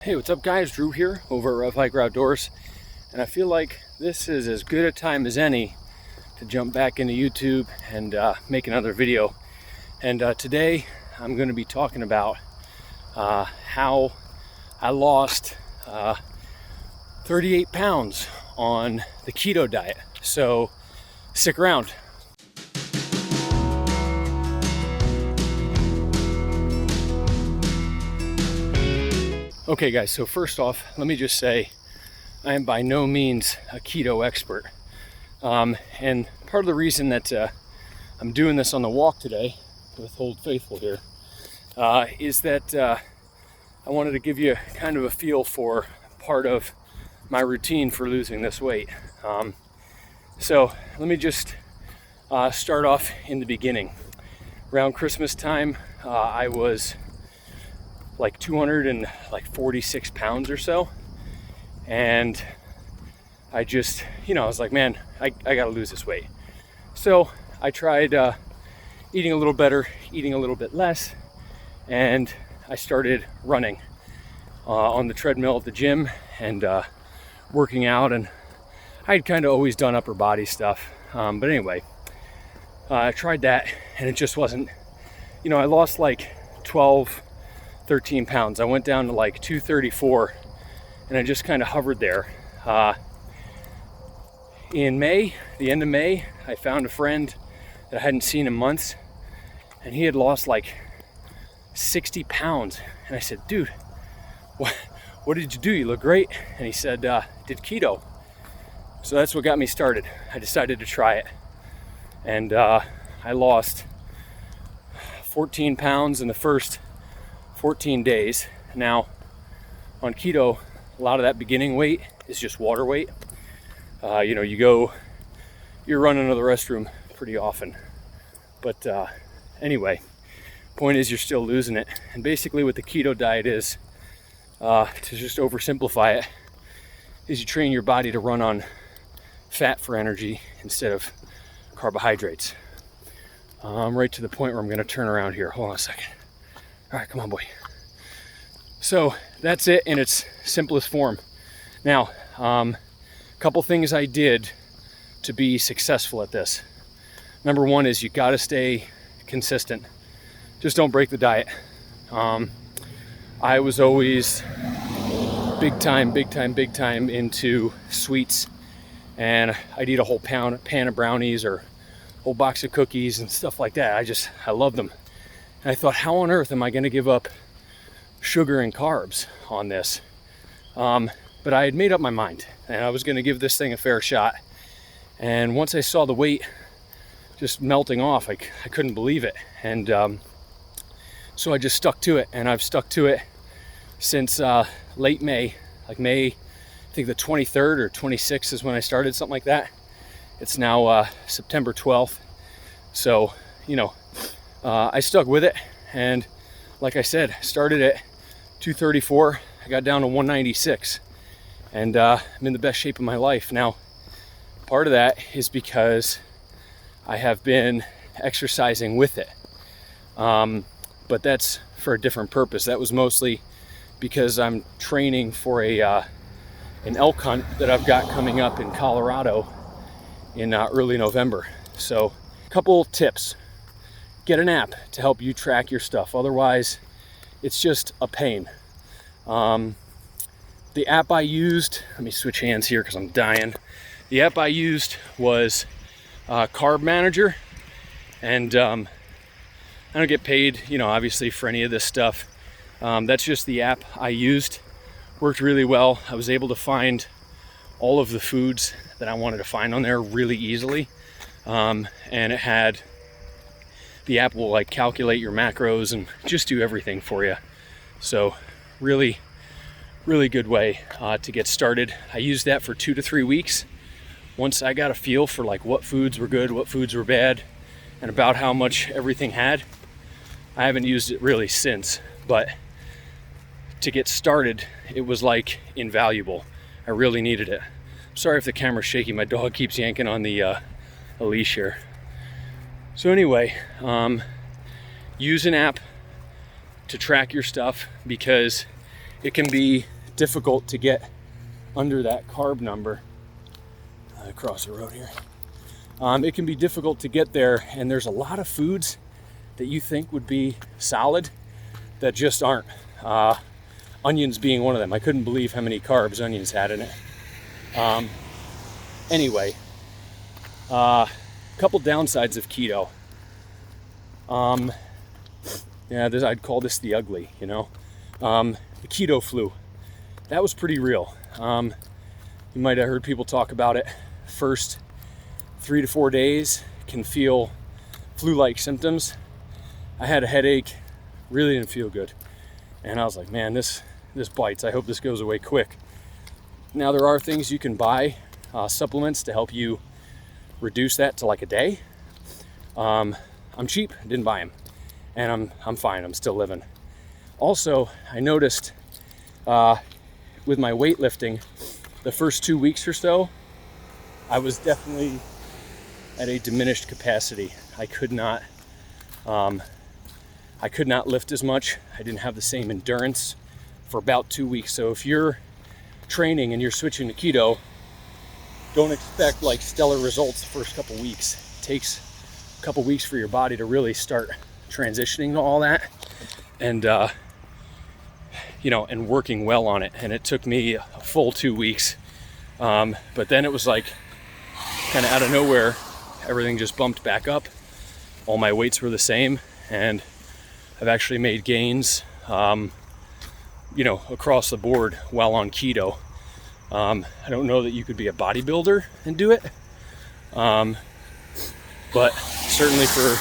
Hey, what's up guys? Drew here over at RevHiker Outdoors, and I feel like this is as good a time as any to jump back into YouTube and make another video. And today I'm going to be talking about how I lost 38 pounds on the keto diet. So stick around. Okay guys, so first off, let me just say I am by no means a keto expert. And part of the reason that I'm doing this on the walk today with Old Faithful here is that I wanted to give you kind of a feel for part of my routine for losing this weight. So let me just start off in the beginning. Around Christmas time, I was like 246 pounds or so, and I just, I was like, man, I gotta lose this weight. So I tried eating a little better, eating a little bit less, and I started running on the treadmill at the gym and working out. And I'd kind of always done upper body stuff, but anyway, I tried that and it just wasn't, I lost like 13 pounds. I went down to like 234 and I just kind of hovered there. In May, the end of May, I found a friend that I hadn't seen in months, and he had lost like 60 pounds. And I said, dude, what did you do? You look great. And he said, did keto. So that's what got me started. I decided to try it. And I lost 14 pounds in the first 14 days. Now, on keto, a lot of that beginning weight is just water weight. You're running to the restroom pretty often. But anyway, point is you're still losing it. And basically what the keto diet is, to just oversimplify it, is you train your body to run on fat for energy instead of carbohydrates. I'm right to the point where I'm gonna turn around here. Hold on a second. All right, come on, boy. So that's it in its simplest form. Now, a couple things I did to be successful at this. Number one is you gotta stay consistent. Just don't break the diet. I was always big time into sweets, and I'd eat a whole pan of brownies or a whole box of cookies and stuff like that. I loved them. And I thought, how on earth am I going to give up sugar and carbs on this? But I had made up my mind, and I was going to give this thing a fair shot. And once I saw the weight just melting off, I couldn't believe it. And so I just stuck to it, and I've stuck to it since late May. Like May, I think the 23rd or 26th is when I started, something like that. It's now September 12th. So, I stuck with it, and like I said, started at 234, I got down to 196, and I'm in the best shape of my life. Now, part of that is because I have been exercising with it, but that's for a different purpose. That was mostly because I'm training for an elk hunt that I've got coming up in Colorado in early November. So, a couple tips. Get an app to help you track your stuff. Otherwise, it's just a pain. The app I used, let me switch hands here because I'm dying. The app I used was Carb Manager, and I don't get paid, obviously, for any of this stuff. That's just the app I used. Worked really well. I was able to find all of the foods that I wanted to find on there really easily, and the app will like calculate your macros and just do everything for you. So really good way to get started. I used that for 2 to 3 weeks. Once I got a feel for like what foods were good, what foods were bad, and about how much everything had, I haven't used it really since. But to get started, it was like invaluable. I really needed it. Sorry if the camera's shaky. My dog keeps yanking on the leash here. So anyway, use an app to track your stuff, because it can be difficult to get under that carb number. Across the road here. It can be difficult to get there, and there's a lot of foods that you think would be solid that just aren't. Onions being one of them. I couldn't believe how many carbs onions had in it. Anyway, couple downsides of keto. I'd call this the ugly, you know. The keto flu. That was pretty real. You might have heard people talk about it. First 3 to 4 days can feel flu-like symptoms. I had a headache, really didn't feel good. And I was like, man, this bites. I hope this goes away quick. Now there are things you can buy, supplements to help you reduce that to like a day. I'm cheap, didn't buy them. And I'm fine, I'm still living. Also, I noticed with my weightlifting, the first 2 weeks or so, I was definitely at a diminished capacity. I could not lift as much. I didn't have the same endurance for about 2 weeks. So if you're training and you're switching to keto, don't expect like stellar results the first couple weeks. It takes a couple weeks for your body to really start transitioning to all that and and working well on it. And it took me a full 2 weeks. But then it was like kind of out of nowhere, everything just bumped back up. All my weights were the same, and I've actually made gains, across the board while on keto. I don't know that you could be a bodybuilder and do it, but certainly for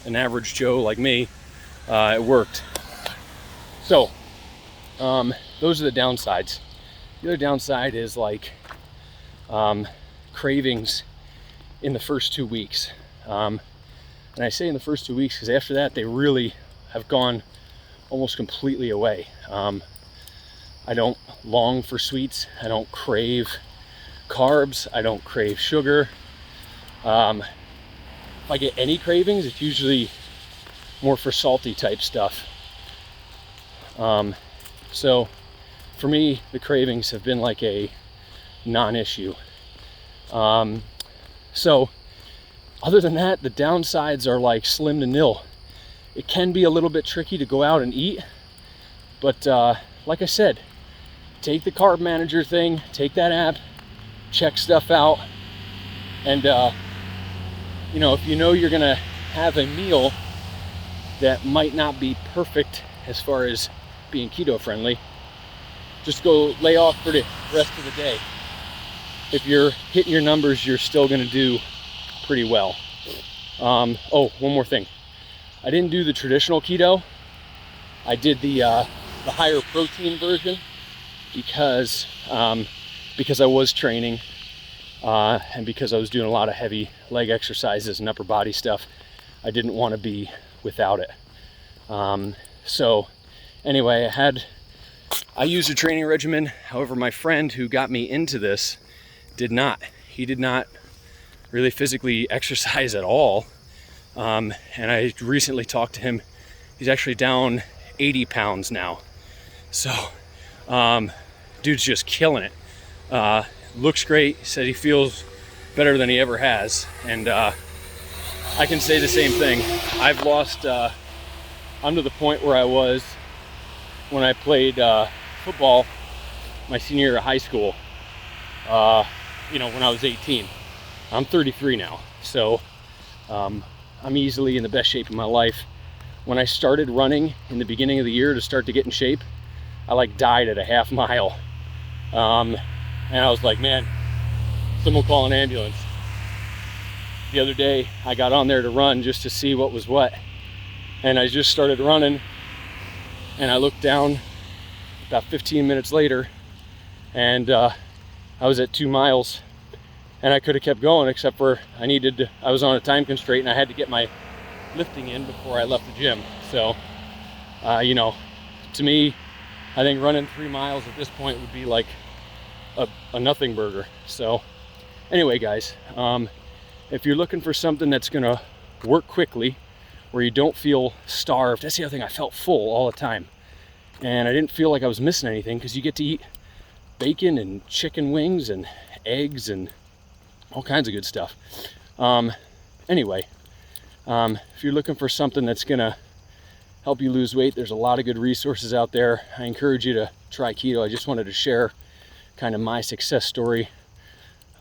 an average Joe like me, it worked. So, those are the downsides. The other downside is like cravings in the first 2 weeks. And I say in the first 2 weeks because after that they really have gone almost completely away. I don't long for sweets. I don't crave carbs. I don't crave sugar. If I get any cravings, it's usually more for salty type stuff. So for me, the cravings have been like a non-issue. So other than that, the downsides are like slim to nil. It can be a little bit tricky to go out and eat, but like I said, take the Carb Manager thing, take that app, check stuff out, and if you know you're gonna have a meal that might not be perfect as far as being keto friendly, just go lay off for the rest of the day. If you're hitting your numbers, you're still gonna do pretty well. One more thing. I didn't do the traditional keto. I did the higher protein version because I was training and because I was doing a lot of heavy leg exercises and upper body stuff. I didn't want to be without it. So anyway, I used a training regimen. However, my friend who got me into this did not. He did not really physically exercise at all. And I recently talked to him. He's actually down 80 pounds now. So, dude's just killing it. Looks great. Said he feels better than he ever has. And I can say the same thing. I've lost, I'm to the point where I was when I played football my senior year of high school, when I was 18. I'm 33 now. So, I'm easily in the best shape of my life. When I started running in the beginning of the year to start to get in shape, I died at a half mile. And I was like, man, someone call an ambulance. The other day, I got on there to run just to see what was what. And I just started running, and I looked down about 15 minutes later, and I was at 2 miles. And I could have kept going, except for I was on a time constraint and I had to get my lifting in before I left the gym. So, to me, I think running 3 miles at this point would be like a nothing burger. So anyway, guys, if you're looking for something that's gonna work quickly, where you don't feel starved, that's the other thing, I felt full all the time. and I didn't feel like I was missing anything, because you get to eat bacon and chicken wings and eggs and all kinds of good stuff. Anyway, if you're looking for something that's gonna help you lose weight, there's a lot of good resources out there. I encourage you to try keto. I just wanted to share kind of my success story.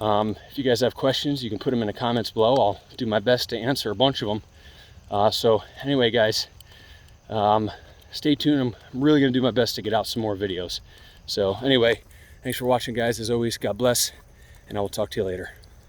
If you guys have questions, you can put them in the comments below. I'll do my best to answer a bunch of them. So anyway, guys, stay tuned. I'm really gonna do my best to get out some more videos. So anyway, thanks for watching, guys. As always, God bless, and I will talk to you later.